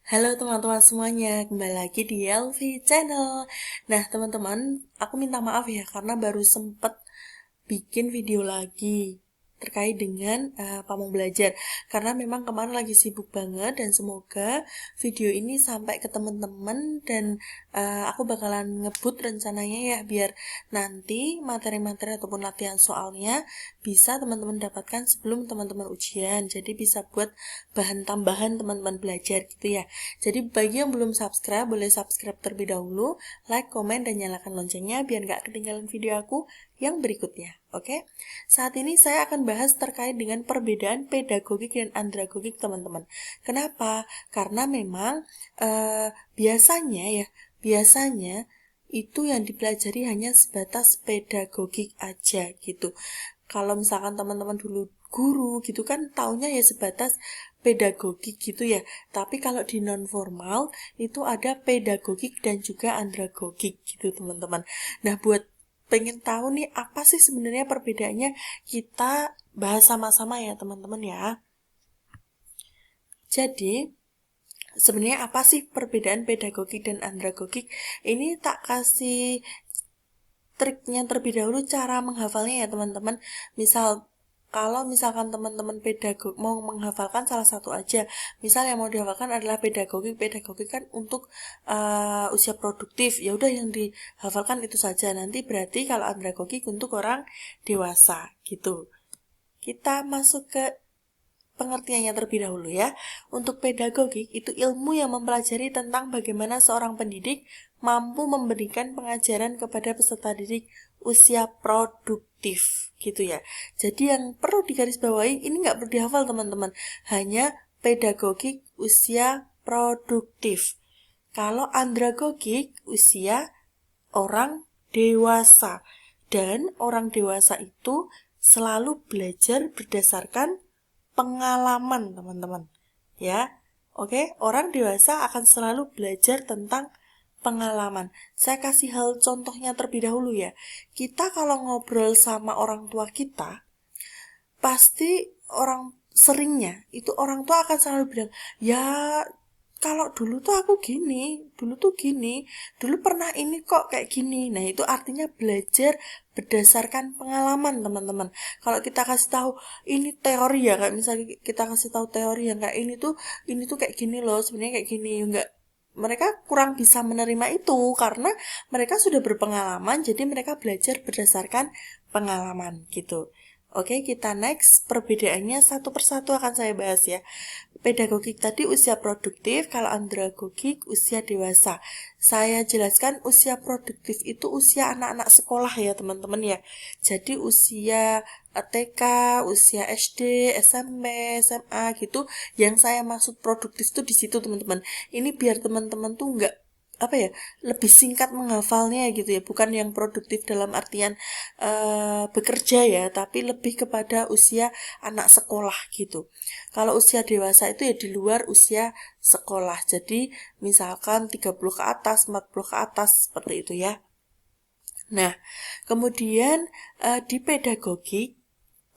Halo teman-teman semuanya, kembali lagi di Elvi Channel. Nah teman-teman, aku minta maaf ya karena baru sempet bikin video lagi terkait dengan pamong belajar. Karena memang kemarin lagi sibuk banget dan semoga video ini sampai ke teman-teman dan aku bakalan ngebut rencananya ya biar nanti materi-materi ataupun latihan soalnya bisa teman-teman dapatkan sebelum teman-teman ujian. Jadi bisa buat bahan tambahan teman-teman belajar gitu ya. Jadi bagi yang belum subscribe, boleh subscribe terlebih dahulu, like, komen, dan nyalakan loncengnya biar nggak ketinggalan video aku yang berikutnya. Oke, saat ini saya akan bahas terkait dengan perbedaan pedagogik dan andragogik teman-teman. Kenapa? Karena memang biasanya itu yang dipelajari hanya sebatas pedagogik aja gitu. Kalau misalkan teman-teman dulu guru gitu kan taunya ya sebatas pedagogik gitu ya. Tapi kalau di non formal itu ada pedagogik dan juga andragogik gitu teman-teman. Nah, buat pengen tahu nih apa sih sebenarnya perbedaannya, kita bahas sama-sama ya teman-teman ya. Jadi sebenarnya apa sih perbedaan pedagogik dan andragogik? Ini tak kasih triknya terlebih dahulu cara menghafalnya ya teman-teman. Kalau misalkan teman-teman pedagog mau menghafalkan salah satu aja, misal yang mau dihafalkan adalah pedagogik kan untuk usia produktif, ya udah yang dihafalkan itu saja. Nanti berarti kalau andragogik untuk orang dewasa gitu. Kita masuk ke pengertiannya terlebih dahulu ya. Untuk pedagogik itu ilmu yang mempelajari tentang bagaimana seorang pendidik mampu memberikan pengajaran kepada peserta didik usia produktif gitu ya. Jadi yang perlu digarisbawahi ini nggak perlu dihafal teman-teman, hanya pedagogik usia produktif. Kalau andragogik usia orang dewasa, dan orang dewasa itu selalu belajar berdasarkan pengalaman teman-teman ya. Oke, orang dewasa akan selalu belajar tentang pengalaman. Saya kasih hal contohnya terlebih dahulu ya. Kita kalau ngobrol sama orang tua kita, pasti orang tua akan selalu bilang, ya kalau dulu tuh aku gini, dulu pernah ini kok kayak gini. Nah, itu artinya belajar berdasarkan pengalaman, teman-teman. Kalau kita kasih tahu ini teori ya, kayak misalnya kita kasih tahu teori yang kayak ini tuh kayak gini loh, sebenarnya kayak gini, enggak, mereka kurang bisa menerima itu karena mereka sudah berpengalaman, jadi mereka belajar berdasarkan pengalaman gitu. Oke, kita next. Perbedaannya satu persatu akan saya bahas ya. Pedagogik tadi usia produktif, kalau andragogik usia dewasa. Saya jelaskan usia produktif itu usia anak-anak sekolah ya teman-teman ya. Jadi usia TK, usia SD, SMP, SMA gitu. Yang saya maksud produktif itu di situ teman-teman. Ini biar teman-teman tuh nggak lebih singkat menghafalnya gitu ya, bukan yang produktif dalam artian bekerja ya, tapi lebih kepada usia anak sekolah gitu. Kalau usia dewasa itu ya di luar usia sekolah, jadi misalkan 30 ke atas, 40 ke atas, seperti itu ya. Nah, kemudian di pedagogik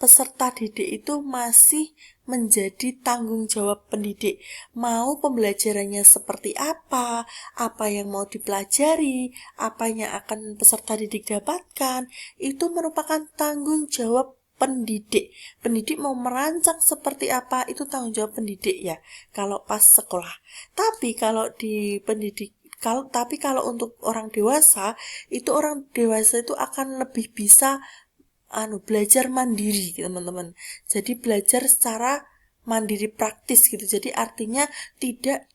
peserta didik itu masih menjadi tanggung jawab pendidik. Mau pembelajarannya seperti apa yang mau dipelajari, apa yang akan peserta didik dapatkan, itu merupakan tanggung jawab pendidik. Pendidik mau merancang seperti apa, itu tanggung jawab pendidik ya, kalau pas sekolah. Tapi kalau di pendidik kalau untuk orang dewasa, orang dewasa itu akan lebih bisa belajar mandiri teman-teman. Jadi belajar secara mandiri praktis gitu. Jadi artinya tidak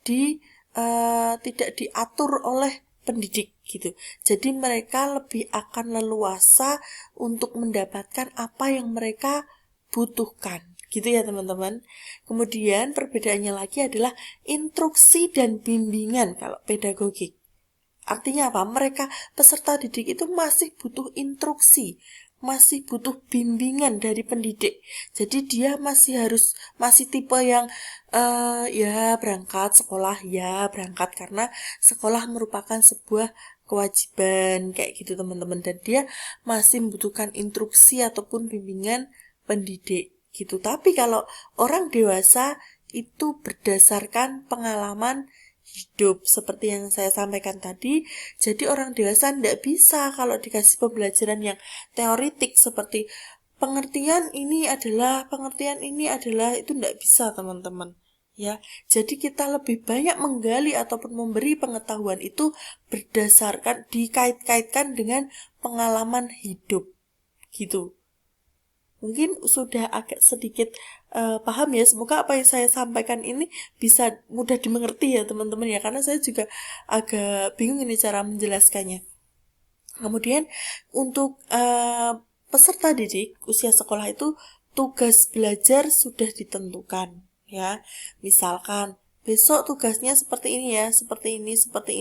diatur oleh pendidik gitu. Jadi mereka lebih akan leluasa untuk mendapatkan apa yang mereka butuhkan gitu ya teman-teman. Kemudian perbedaannya lagi adalah instruksi dan bimbingan kalau pedagogik. Artinya apa? Mereka peserta didik itu masih butuh instruksi, masih butuh bimbingan dari pendidik. Jadi dia masih tipe yang ya berangkat sekolah, ya berangkat karena sekolah merupakan sebuah kewajiban kayak gitu teman-teman, dan dia masih membutuhkan instruksi ataupun bimbingan pendidik gitu. Tapi kalau orang dewasa itu berdasarkan pengalaman hidup seperti yang saya sampaikan tadi. Jadi orang dewasa tidak bisa kalau dikasih pembelajaran yang teoritik seperti pengertian ini adalah itu tidak bisa teman-teman. Ya, jadi kita lebih banyak menggali ataupun memberi pengetahuan itu berdasarkan dikait-kaitkan dengan pengalaman hidup gitu. Mungkin sudah agak sedikit paham ya. Semoga apa yang saya sampaikan ini bisa mudah dimengerti ya teman-teman ya. Karena saya juga agak bingung ini cara menjelaskannya. Kemudian untuk peserta didik usia sekolah itu tugas belajar sudah ditentukan ya. Misalkan besok tugasnya seperti ini ya, seperti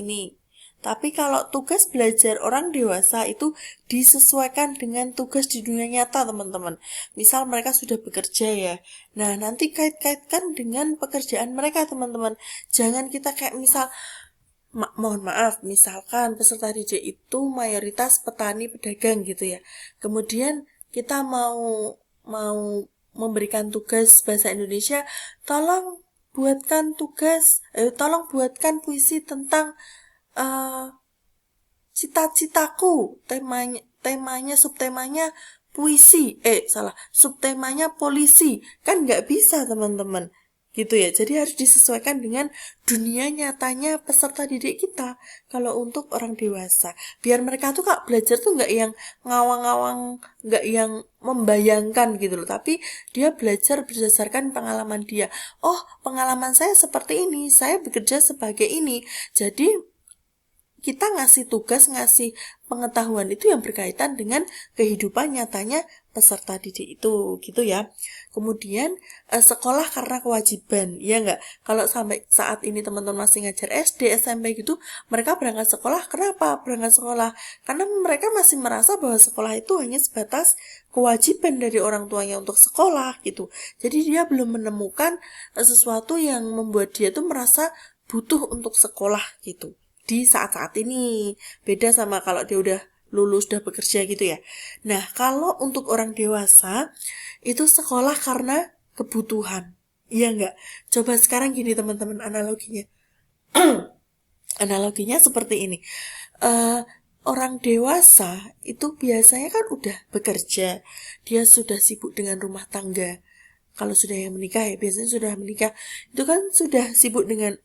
ini. Tapi kalau tugas belajar orang dewasa itu disesuaikan dengan tugas di dunia nyata, teman-teman. Misal mereka sudah bekerja ya. Nah, nanti kait-kaitkan dengan pekerjaan mereka, teman-teman. Jangan kita kayak misal, mohon maaf, misalkan peserta didik itu mayoritas petani pedagang gitu ya. Kemudian kita mau memberikan tugas bahasa Indonesia, tolong buatkan puisi tentang cita-citaku, subtemanya puisi, subtemanya polisi, kan nggak bisa teman-teman, gitu ya. Jadi harus disesuaikan dengan dunia nyatanya peserta didik kita. Kalau untuk orang dewasa, biar mereka tuh kak belajar tuh nggak yang ngawang-ngawang, nggak yang membayangkan gitu loh, tapi dia belajar berdasarkan pengalaman dia. Oh, pengalaman saya seperti ini, saya bekerja sebagai ini, jadi kita ngasih tugas, ngasih pengetahuan itu yang berkaitan dengan kehidupan nyatanya peserta didik itu, gitu ya. Kemudian sekolah karena kewajiban, ya enggak? Kalau sampai saat ini teman-teman masih ngajar SD, SMP gitu, mereka berangkat sekolah. Kenapa berangkat sekolah? Karena mereka masih merasa bahwa sekolah itu hanya sebatas kewajiban dari orang tuanya untuk sekolah gitu. Jadi dia belum menemukan sesuatu yang membuat dia tuh merasa butuh untuk sekolah gitu. Di saat-saat ini beda sama kalau dia udah lulus, udah bekerja gitu ya. Nah, kalau untuk orang dewasa itu sekolah karena kebutuhan, iya enggak? Coba sekarang gini teman-teman analoginya. Analoginya seperti ini. Orang dewasa itu biasanya kan udah bekerja, dia sudah sibuk dengan rumah tangga. Kalau sudah yang menikah ya, biasanya sudah menikah, itu kan sudah sibuk dengan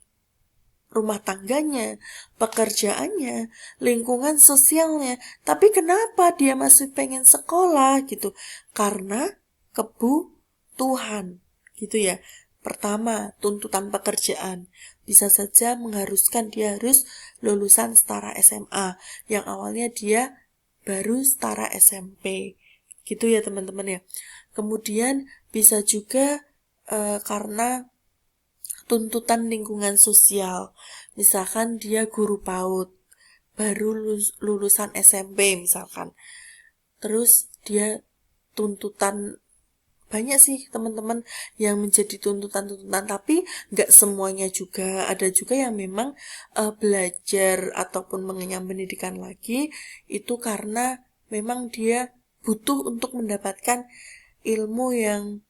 rumah tangganya, pekerjaannya, lingkungan sosialnya. Tapi kenapa dia masih pengen sekolah gitu? Karena kebutuhan gitu ya. Pertama, tuntutan pekerjaan. Bisa saja mengharuskan dia harus lulusan setara SMA, yang awalnya dia baru setara SMP. Gitu ya teman-teman ya. Kemudian bisa juga karena tuntutan lingkungan sosial. Misalkan dia guru PAUD, baru lulusan SMP misalkan. Terus dia tuntutan, banyak sih teman-teman yang menjadi tuntutan-tuntutan, tapi nggak semuanya juga. Ada juga yang memang belajar ataupun mengenyam pendidikan lagi, itu karena memang dia butuh untuk mendapatkan ilmu yang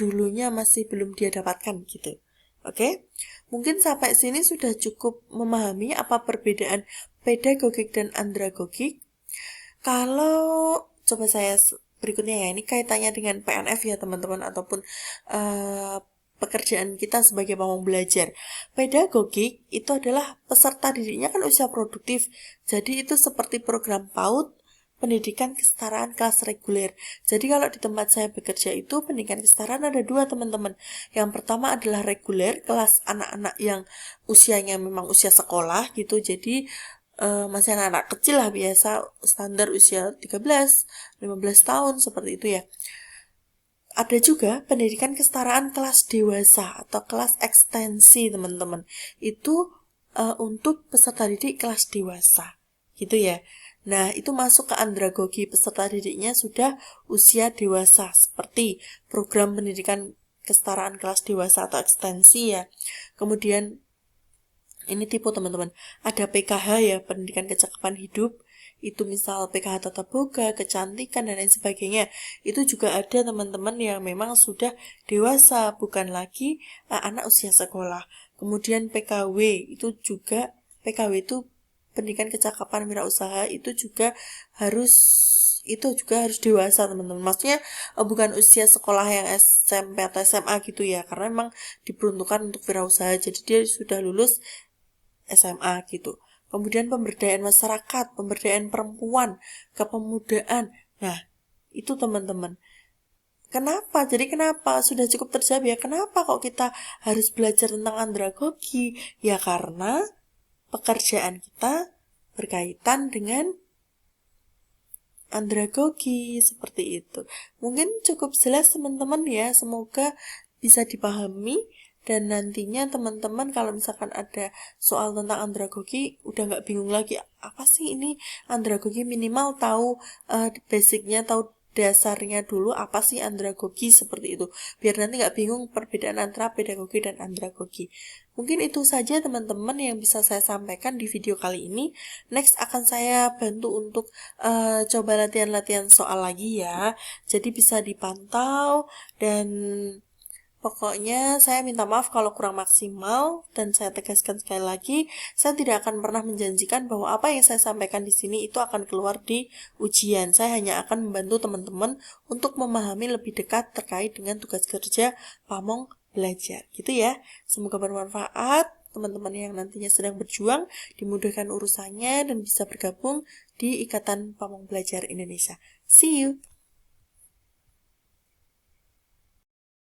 dulunya masih belum dia dapatkan gitu. Oke, mungkin sampai sini sudah cukup memahami apa perbedaan pedagogik dan andragogik. Kalau coba saya berikutnya ya, ini kaitannya dengan PNF ya teman-teman, ataupun pekerjaan kita sebagai pamong belajar. Pedagogik itu adalah peserta didiknya kan usia produktif, jadi itu seperti program PAUD, pendidikan kesetaraan kelas reguler. Jadi kalau di tempat saya bekerja itu pendidikan kesetaraan ada dua teman-teman. Yang pertama adalah reguler, kelas anak-anak yang usianya memang usia sekolah gitu. Jadi masih anak-anak kecil lah, biasa standar usia 13, 15 tahun seperti itu ya. Ada juga pendidikan kesetaraan kelas dewasa atau kelas ekstensi teman-teman. Itu untuk peserta didik kelas dewasa gitu ya. Nah, itu masuk ke andragogi, peserta didiknya sudah usia dewasa, seperti program pendidikan kesetaraan kelas dewasa atau ekstensi ya. Kemudian, ini tipe teman-teman, ada PKH ya, pendidikan kecakapan hidup, itu misal PKH Tata Boga, kecantikan, dan lain sebagainya. Itu juga ada teman-teman yang memang sudah dewasa, bukan lagi anak usia sekolah. Kemudian PKW itu juga, PKW itu pendidikan kecakapan wirausaha harus itu juga harus dewasa teman-teman. Maksudnya bukan usia sekolah yang SMP atau SMA gitu ya, karena memang diperuntukkan untuk wirausaha, jadi dia sudah lulus SMA gitu. Kemudian pemberdayaan masyarakat, pemberdayaan perempuan, kepemudaan. Nah, itu teman-teman. Kenapa? Jadi kenapa? Sudah cukup terjawab ya. Kenapa kok kita harus belajar tentang andragogi? Ya karena pekerjaan kita berkaitan dengan andragogi seperti itu. Mungkin cukup jelas teman-teman ya. Semoga bisa dipahami. Dan nantinya teman-teman kalau misalkan ada soal tentang andragogi, udah nggak bingung lagi, apa sih ini andragogi, minimal tahu basicnya, tahu dasarnya dulu apa sih andragogi seperti itu. Biar nanti nggak bingung perbedaan antara pedagogi dan andragogi. Mungkin itu saja teman-teman yang bisa saya sampaikan di video kali ini. Next akan saya bantu untuk coba latihan-latihan soal lagi ya. Jadi bisa dipantau dan pokoknya saya minta maaf kalau kurang maksimal, dan saya tegaskan sekali lagi, saya tidak akan pernah menjanjikan bahwa apa yang saya sampaikan di sini itu akan keluar di ujian. Saya hanya akan membantu teman-teman untuk memahami lebih dekat terkait dengan tugas kerja Pamong Belajar. Gitu ya. Semoga bermanfaat. Teman-teman yang nantinya sedang berjuang, dimudahkan urusannya dan bisa bergabung di Ikatan Pamong Belajar Indonesia. See you!